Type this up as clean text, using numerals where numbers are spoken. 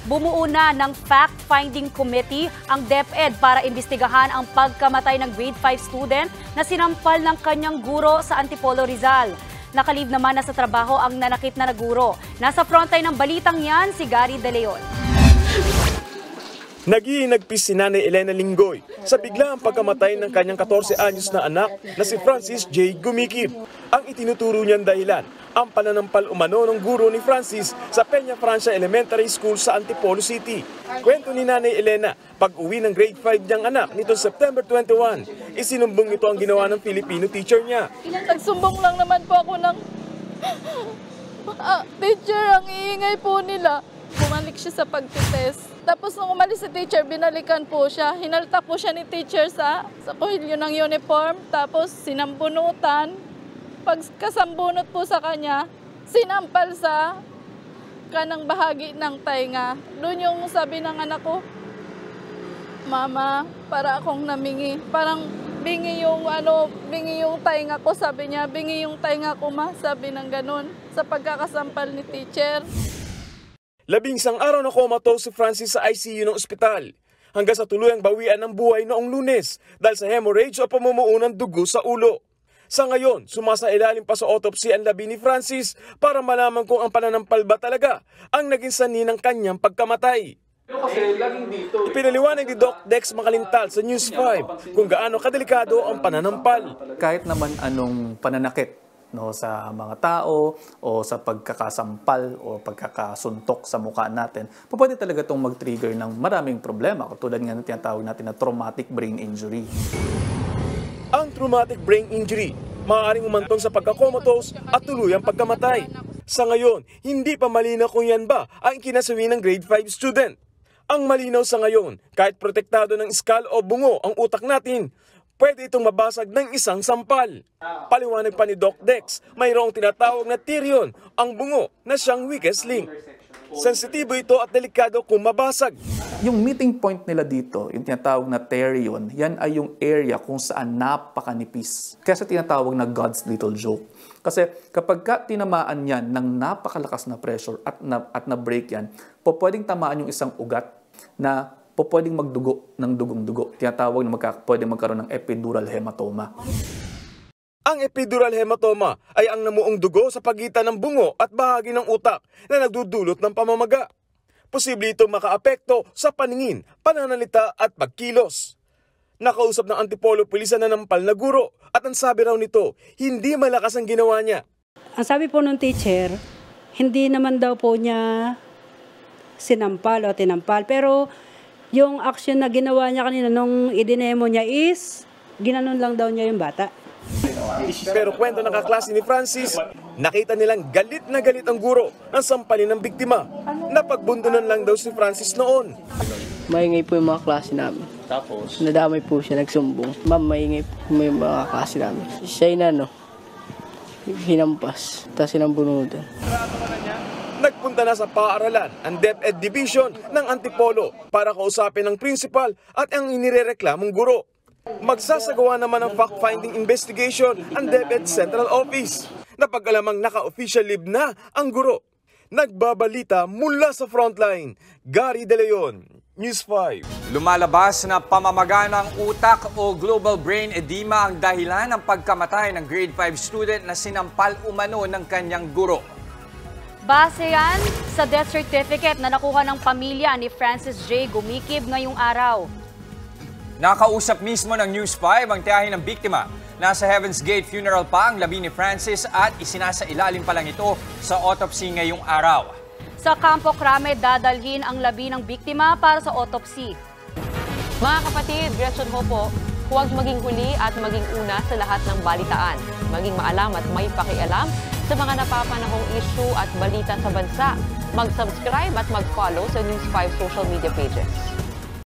Bumuo na ng fact-finding committee ang DepEd para imbestigahan ang pagkamatay ng grade 5 student na sinampal ng kanyang guro sa Antipolo, Rizal. Nakalib naman na sa trabaho ang nanakit na guro. Nasa frontline ng balitang yan si Gary De Leon. Nag-iinagpis si Nanay Elena Linggoy sa biglaang pagkamatay ng kanyang 14 anyos na anak na si Francis J. Gumikib. Ang itinuturo niyang dahilan, ang pananampal umano ng guro ni Francis sa Peña Francia Elementary School sa Antipolo City. Kwento ni Nanay Elena, pag-uwi ng grade 5 niyang anak nitong September 21, isinumbong nito ang ginawa ng Filipino teacher niya. Nagsumbong lang naman po ako ng teacher, ang iingay po nila. Bumalik siya sa pagtitest. Tapos nung umalis si teacher, binalikan po siya. Hinaltak po siya ni teacher sa kuhilyo ng uniform. Tapos sinambunutan. Pag kasambunot po sa kanya, sinampal sa kanang bahagi ng tainga. Doon yung sabi ng anak ko, Mama, para akong namingi. Parang bingi yung tainga ko, sabi niya. Bingi yung tainga ko, ma, sabi ng ganun. Sa pagkakasampal ni teacher. 11 araw na comatose si Francis sa ICU ng ospital hanggang sa tuluyang bawian ng buhay noong Lunes dahil sa hemorrhage o pamumuo ng dugo sa ulo. Sa ngayon, sumasailalim pa sa autopsy ang labi ni Francis para malaman kung ang pananampal ba talaga ang naging sanhi ng kanyang pagkamatay. Ipinaliwanag ni Doc Dex Makalintal sa News 5 kung gaano kadelikado ang pananampal. Kahit naman anong pananakit sa mga tao o sa pagkakasampal o pagkakasuntok sa mukha natin, pwede talaga itong mag-trigger ng maraming problema, katulad nga na tinatawag natin na traumatic brain injury. Ang traumatic brain injury, maaaring umantong sa pagkakomatose at tuluyang pagkamatay. Sa ngayon, hindi pa malinaw kung yan ba ang kinasawi ng grade 5 student. Ang malinaw sa ngayon, kahit protektado ng skull o bungo ang utak natin, pwede itong mabasag ng isang sampal. Paliwanag pa ni Doc Dex, mayroong tinatawag na tirion, ang bungo na siyang weakest link. Sensitibo ito at delikado kung mabasag. Yung meeting point nila dito, yung tinatawag na terion, yan ay yung area kung saan napakanipis. Kaya sa tinatawag na God's little joke. Kasi kapag tinamaan yan ng napakalakas na pressure at na-break yan, pwedeng tamaan yung isang ugat na pwedeng magdugo ng dugong-dugo. Tinatawag na pwedeng magkaroon ng epidural hematoma. Ang epidural hematoma ay ang namuong dugo sa pagitan ng bungo at bahagi ng utak na nagdudulot ng pamamaga. Posible itong makaapekto sa paningin, pananalita at pagkilos. Nakausap ng Antipolo Pulis na nampal na guro at ang sabi raw nito, hindi malakas ang ginawa niya. Ang sabi po ng teacher, hindi naman daw po niya sinampal o tinampal, pero yung action na ginawa niya kanina nung idinemo niya is, ginanon lang daw niya yung bata. Pero kwento ng kaklase ni Francis, nakita nilang galit na galit ang guro ang sampalin ng biktima. Napagbuntunan lang daw si Francis noon. Maingay po yung mga klase namin. Tapos? Nadamay po siya, nagsumbong. Ma'am, maingay po yung mga klase namin. Siya yung hinampas, tapos sinambunutan. Nagpunta na sa paaralan ang DepEd Division ng Antipolo para kausapin ang principal at ang inirereklamong guro. Magsasagawa naman ng fact-finding investigation ang DepEd Central Office. Napag-alamang naka-official leave na ang guro. Nagbabalita mula sa frontline, Gary De Leon, News 5. Lumalabas na pamamaga ng utak o global brain edema ang dahilan ng pagkamatay ng grade 5 student na sinampal umano ng kanyang guro. Base yan sa death certificate na nakuha ng pamilya ni Francis J. Gumikib ngayong araw. Nakausap mismo ng News 5 ang tiyahin ng biktima. Nasa Heaven's Gate funeral pa ang labi ni Francis at isinasailalim pa lang ito sa autopsy ngayong araw. Sa Campo Crame, dadalhin ang labi ng biktima para sa autopsy. Mga kapatid, Gretchen ho po, huwag maging huli at maging una sa lahat ng balitaan. Maging maalam at may pakialam sa mga napapanahong issue at balita sa bansa. Mag-subscribe at mag-follow sa News 5 social media pages.